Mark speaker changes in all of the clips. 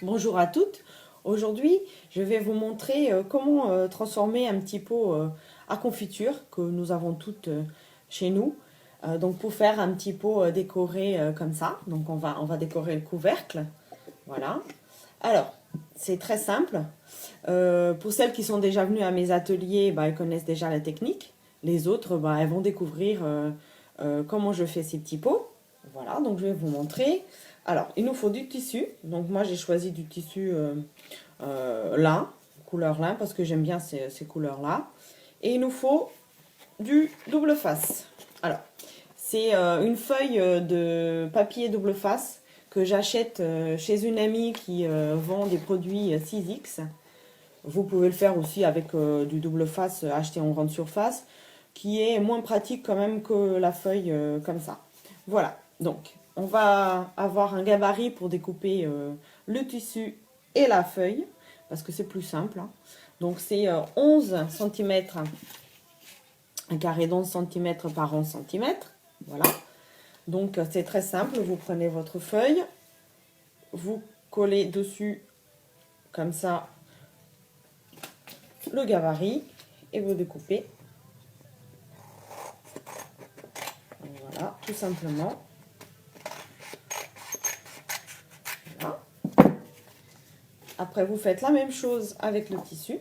Speaker 1: Bonjour à toutes. Aujourd'hui, je vais vous montrer comment transformer un petit pot à confiture que nous avons toutes chez nous. Donc pour faire un petit pot décoré comme ça. Donc on va décorer le couvercle. Voilà. Alors, c'est très simple. Pour celles qui sont déjà venues à mes ateliers, bah, elles connaissent déjà la technique. Les autres, bah, elles vont découvrir comment je fais ces petits pots. Voilà, donc je vais vous montrer. Alors, il nous faut du tissu. Donc moi, j'ai choisi du tissu lin, couleur lin, parce que j'aime bien ces couleurs-là. Et il nous faut du double face. Alors, c'est une feuille de papier double face que j'achète chez une amie qui vend des produits 6X. Vous pouvez le faire aussi avec du double face acheté en grande surface, qui est moins pratique quand même que la feuille comme ça. Voilà, donc on va avoir un gabarit pour découper le tissu et la feuille, parce que c'est plus simple. Hein. Donc c'est 11 cm, un carré d'11 cm par 11 cm. Voilà, donc c'est très simple, vous prenez votre feuille, vous collez dessus comme ça le gabarit et vous découpez. Voilà, tout simplement. Voilà. Après, vous faites la même chose avec le tissu.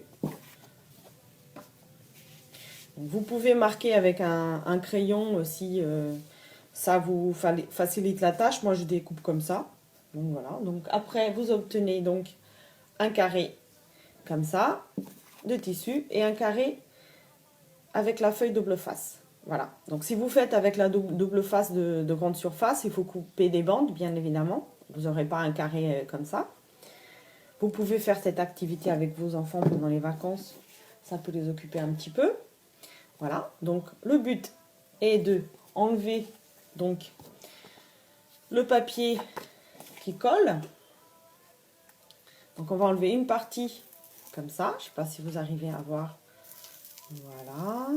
Speaker 1: Vous pouvez marquer avec un crayon si ça vous facilite la tâche. Moi, je découpe comme ça. Donc voilà. Donc après, vous obtenez donc un carré comme ça de tissu et un carré avec la feuille double face. Voilà. Donc si vous faites avec la double face de grande surface, il faut couper des bandes, bien évidemment. Vous n'aurez pas un carré comme ça. Vous pouvez faire cette activité avec vos enfants pendant les vacances. Ça peut les occuper un petit peu. Voilà. Donc le but est de enlever donc le papier qui colle. Donc on va enlever une partie comme ça. Je ne sais pas si vous arrivez à voir. Voilà.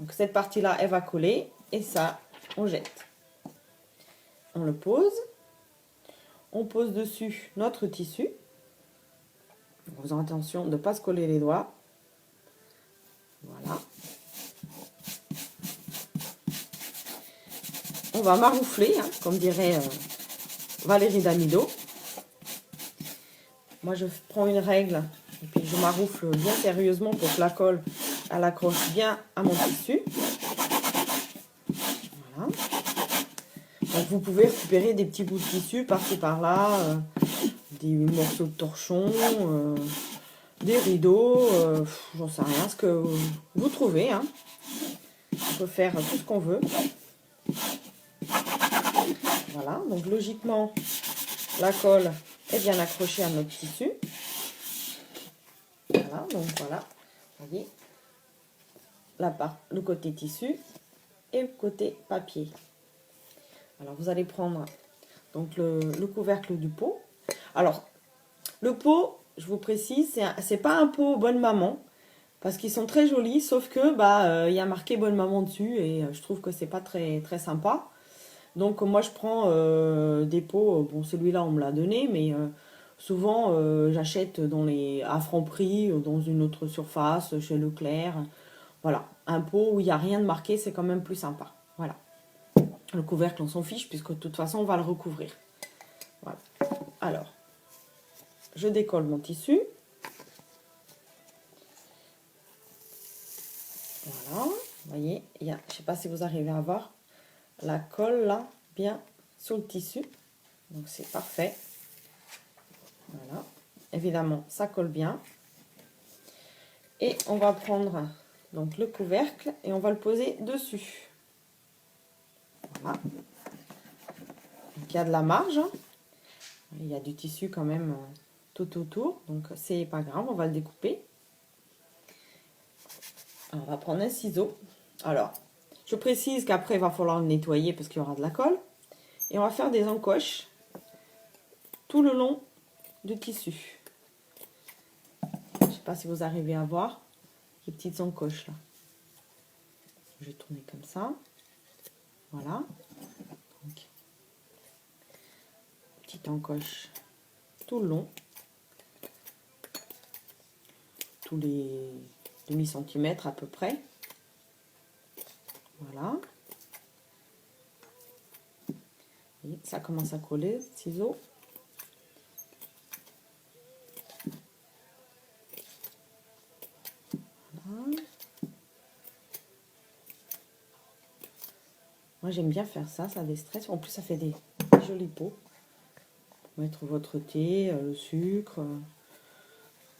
Speaker 1: Donc cette partie-là, elle va coller. Et ça, on jette. On le pose. On pose dessus notre tissu. En faisant attention de ne pas se coller les doigts. Voilà. On va maroufler, hein, comme dirait Valérie Damido. Moi, je prends une règle et puis je maroufle bien sérieusement pour que la colle elle accroche bien à mon tissu. Voilà. Donc, vous pouvez récupérer des petits bouts de tissu par-ci par-là, des morceaux de torchon, des rideaux, j'en sais rien, ce que vous trouvez. Hein. On peut faire tout ce qu'on veut. Voilà, donc logiquement, la colle est bien accrochée à notre tissu. Voilà, donc voilà, vous voyez, le côté tissu et le côté papier. Alors vous allez prendre donc le couvercle du pot. Alors, le pot, je vous précise, c'est pas un pot bonne maman, parce qu'ils sont très jolis, sauf que bah y a marqué bonne maman dessus et je trouve que c'est pas très très sympa. Donc moi je prends des pots, bon celui-là on me l'a donné, mais souvent j'achète à Franprix, dans une autre surface, chez Leclerc. Voilà, un pot où il n'y a rien de marqué, c'est quand même plus sympa. Voilà. Le couvercle on s'en fiche, puisque de toute façon on va le recouvrir. Voilà. Alors, je décolle mon tissu. Voilà, vous voyez, je ne sais pas si vous arrivez à voir la colle là, bien sur le tissu. Donc c'est parfait. Voilà, évidemment ça colle bien. Et on va prendre donc le couvercle et on va le poser dessus. Voilà. Donc il y a de la marge. Hein. Il y a du tissu quand même tout autour, donc c'est pas grave, on va le découper. Alors, on va prendre un ciseau. Alors, je précise qu'après il va falloir le nettoyer parce qu'il y aura de la colle. Et on va faire des encoches tout le long du tissu. Je ne sais pas si vous arrivez à voir les petites encoches là. Je vais tourner comme ça. Voilà. Donc, petite encoche tout le long, tous les demi-centimètres à peu près. Voilà. Et ça commence à coller, ciseaux. Voilà. Moi j'aime bien faire ça, ça déstresse. En plus ça fait des jolis pots. Mettre votre thé, le sucre,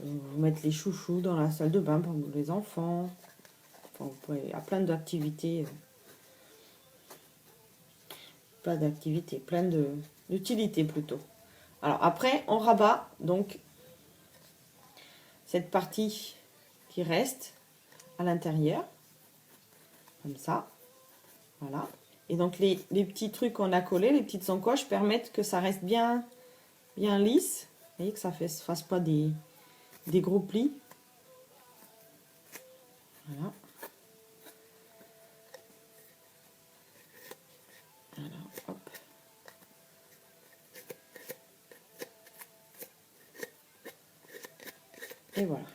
Speaker 1: vous mettre les chouchous dans la salle de bain pour les enfants. Enfin, il y a plein d'activités. Plein d'utilités plutôt. Alors après, on rabat donc cette partie qui reste à l'intérieur, comme ça. Voilà. Et donc les petits trucs qu'on a collés, les petites encoches, permettent que ça reste bien lisse. Vous voyez que ça ne fasse pas des gros plis. Voilà. Alors, hop. Et voilà.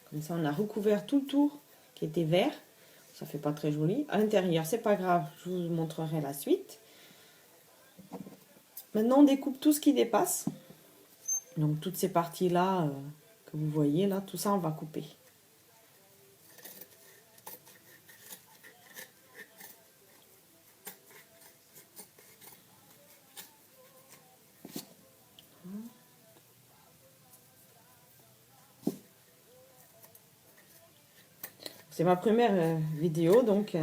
Speaker 1: Comme ça, on a recouvert tout le tour qui était vert. Ça fait pas très joli. À l'intérieur, c'est pas grave. Je vous montrerai la suite. Maintenant, on découpe tout ce qui dépasse. Donc, toutes ces parties-là que vous voyez, là, tout ça, on va couper. C'est ma première vidéo, donc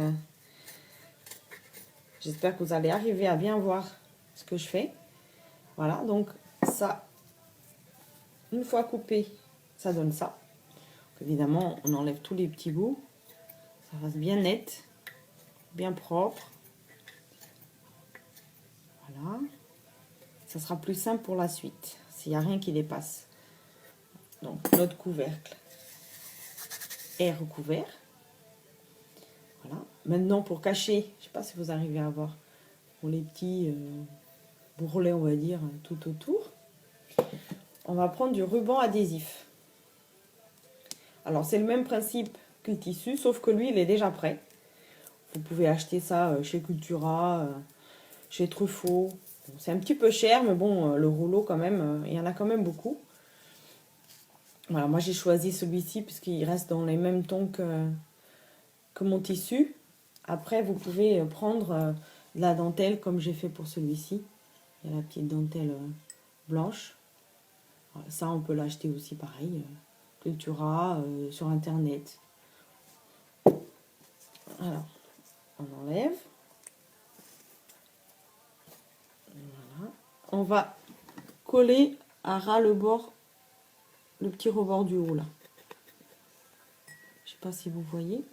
Speaker 1: j'espère que vous allez arriver à bien voir ce que je fais. Voilà, donc ça, une fois coupé, ça donne ça. Donc, évidemment, on enlève tous les petits bouts. Ça reste bien net, bien propre. Voilà. Ça sera plus simple pour la suite, s'il n'y a rien qui dépasse. Donc, notre couvercle est recouvert. Voilà. Maintenant, pour cacher, je ne sais pas si vous arrivez à voir, pour les petits bourrelets, on va dire, tout autour, on va prendre du ruban adhésif. Alors, c'est le même principe que le tissu, sauf que lui, il est déjà prêt. Vous pouvez acheter ça chez Cultura, chez Truffaut. C'est un petit peu cher, mais bon, le rouleau, quand même, il y en a quand même beaucoup. Voilà, moi, j'ai choisi celui-ci, puisqu'il reste dans les mêmes tons que mon tissu. Après, vous pouvez prendre de la dentelle, comme j'ai fait pour celui-ci. Il y a la petite dentelle blanche. Ça, on peut l'acheter aussi pareil. Cultura, sur Internet. Alors, on enlève. Voilà. On va coller à ras le bord, le petit rebord du haut là. Je sais pas si vous voyez.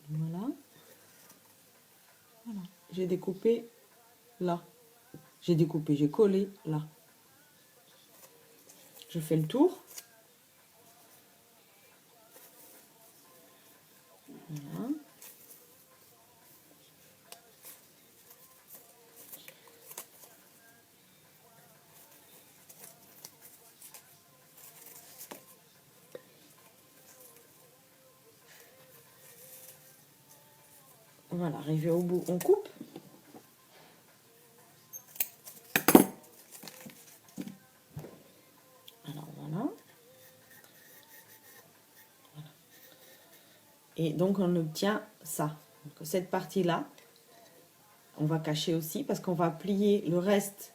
Speaker 1: Voilà. Voilà. J'ai découpé là. J'ai collé là. Je fais le tour. Voilà. Voilà, arrivé au bout, on coupe. Alors voilà. Et donc on obtient ça. Donc, cette partie-là, on va cacher aussi parce qu'on va plier le reste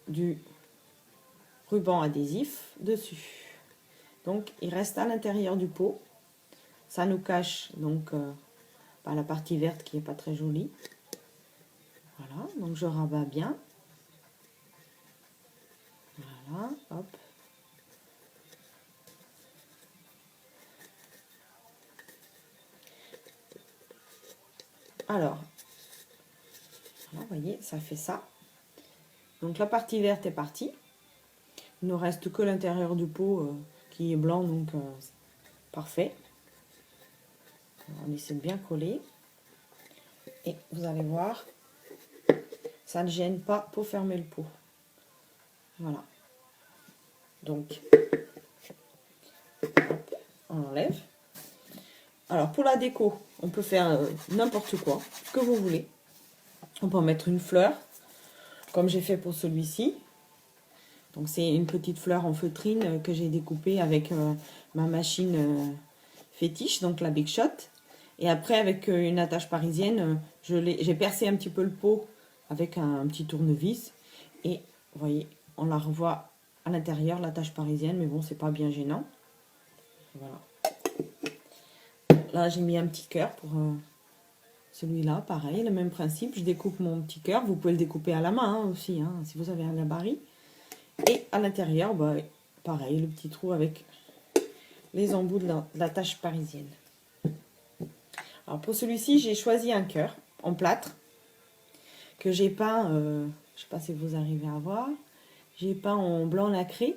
Speaker 1: du ruban adhésif dessus. Donc il reste à l'intérieur du pot. Ça nous cache donc la partie verte qui n'est pas très jolie. Voilà, donc je rabats bien. Voilà, hop. Alors, voilà, vous voyez, ça fait ça. Donc la partie verte est partie. Il ne reste que l'intérieur du pot qui est blanc, donc parfait. On essaie de bien coller. Et vous allez voir, ça ne gêne pas pour fermer le pot. Voilà. Donc, hop, on enlève. Alors, pour la déco, on peut faire n'importe quoi, ce que vous voulez. On peut en mettre une fleur, comme j'ai fait pour celui-ci. Donc, c'est une petite fleur en feutrine que j'ai découpée avec ma machine fétiche, donc la Big Shot. Et après, avec une attache parisienne, j'ai percé un petit peu le pot avec un petit tournevis. Et vous voyez, on la revoit à l'intérieur, l'attache parisienne, mais bon, c'est pas bien gênant. Voilà. Là, j'ai mis un petit cœur pour celui-là, pareil, le même principe. Je découpe mon petit cœur. Vous pouvez le découper à la main aussi, hein, si vous avez un gabarit. Et à l'intérieur, bah, pareil, le petit trou avec les embouts de l'attache parisienne. Alors pour celui-ci, j'ai choisi un cœur en plâtre que j'ai peint, je ne sais pas si vous arrivez à voir, j'ai peint en blanc nacré.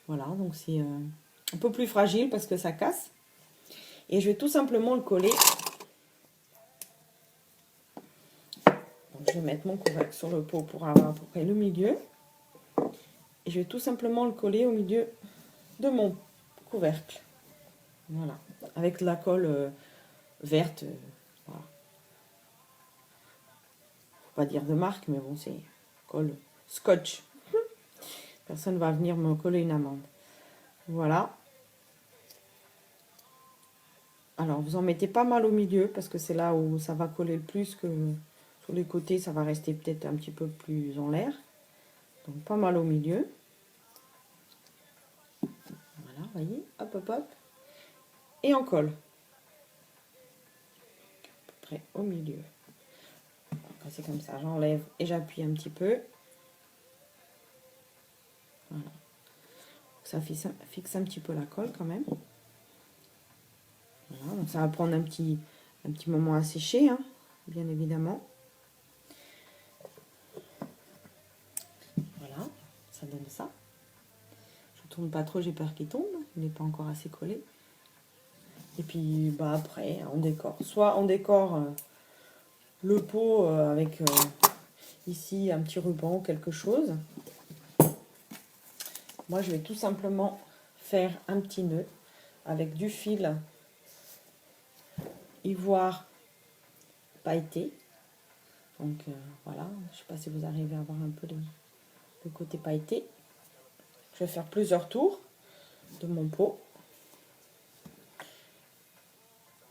Speaker 1: Voilà, donc c'est un peu plus fragile parce que ça casse. Et je vais tout simplement le coller. Donc je vais mettre mon couvercle sur le pot pour avoir à peu près le milieu. Et je vais tout simplement le coller au milieu de mon couvercle. Voilà, avec de la colle verte. Voilà. Faut pas dire de marque, mais bon, c'est colle scotch. Personne ne va venir me coller une amande. Voilà. Alors, vous en mettez pas mal au milieu, parce que c'est là où ça va coller le plus, que sur les côtés, ça va rester peut-être un petit peu plus en l'air. Donc, pas mal au milieu. Voilà, vous voyez, hop, hop, hop. Et on colle. À peu près au milieu. C'est comme ça, j'enlève et j'appuie un petit peu. Voilà. Ça fixe un petit peu la colle quand même. Voilà, donc ça va prendre un petit moment à sécher, hein, bien évidemment. Voilà, ça donne ça. Je ne tourne pas trop, j'ai peur qu'il tombe. Il n'est pas encore assez collé. Et puis bah, après, on décore. Soit on décore le pot avec ici un petit ruban ou quelque chose. Moi, je vais tout simplement faire un petit nœud avec du fil ivoire pailleté. Donc voilà, je ne sais pas si vous arrivez à voir un peu le côté pailleté. Je vais faire plusieurs tours de mon pot.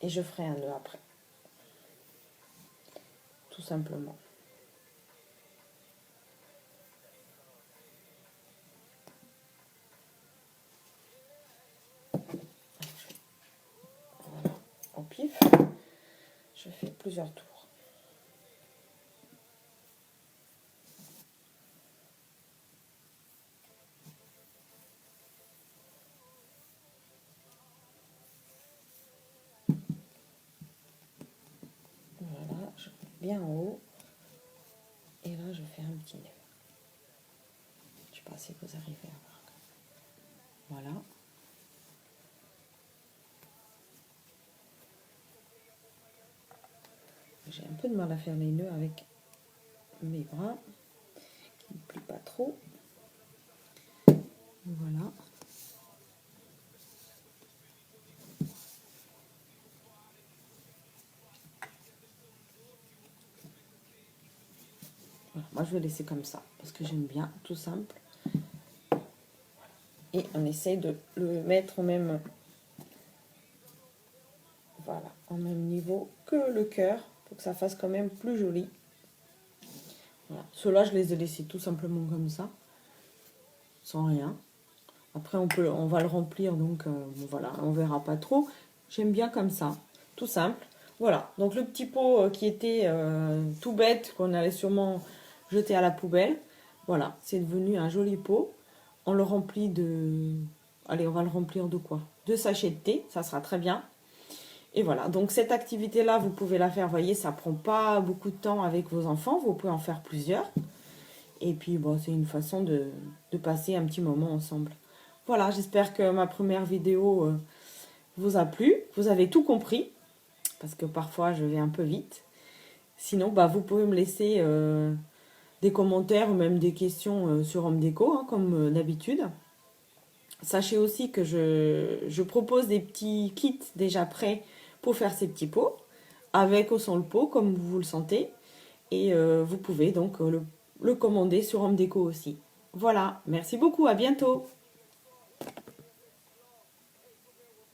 Speaker 1: Et je ferai un nœud après. Tout simplement. Voilà, au pif. Je fais plusieurs tours. Voilà, je mets bien en haut. Et là, je fais un petit nœud. Je ne sais pas si vous arrivez à voir. Voilà. J'ai un peu de mal à faire les nœuds avec mes bras, qui ne plient pas trop. Voilà. Voilà. Moi, je vais laisser comme ça, parce que j'aime bien, tout simple. Et on essaye de le mettre au même, voilà, au même niveau que le cœur, pour que ça fasse quand même plus joli. Voilà. Ceux-là, je les ai laissés tout simplement comme ça, sans rien. Après, on va le remplir, donc voilà, on verra pas trop. J'aime bien comme ça, tout simple. Voilà, donc le petit pot qui était tout bête, qu'on allait sûrement jeter à la poubelle. Voilà, c'est devenu un joli pot. On le remplit de... Allez, on va le remplir de quoi? De sachets de thé, ça sera très bien. Et voilà, donc cette activité-là, vous pouvez la faire, vous voyez, ça prend pas beaucoup de temps avec vos enfants. Vous pouvez en faire plusieurs. Et puis, bon, c'est une façon de passer un petit moment ensemble. Voilà, j'espère que ma première vidéo vous a plu. Vous avez tout compris, parce que parfois je vais un peu vite. Sinon, bah, vous pouvez me laisser des commentaires ou même des questions sur Home Déco, hein, comme d'habitude. Sachez aussi que je propose des petits kits déjà prêts pour faire ces petits pots, avec ou sans le pot, comme vous le sentez. Et vous pouvez donc le commander sur Home Déco aussi. Voilà, merci beaucoup, à bientôt.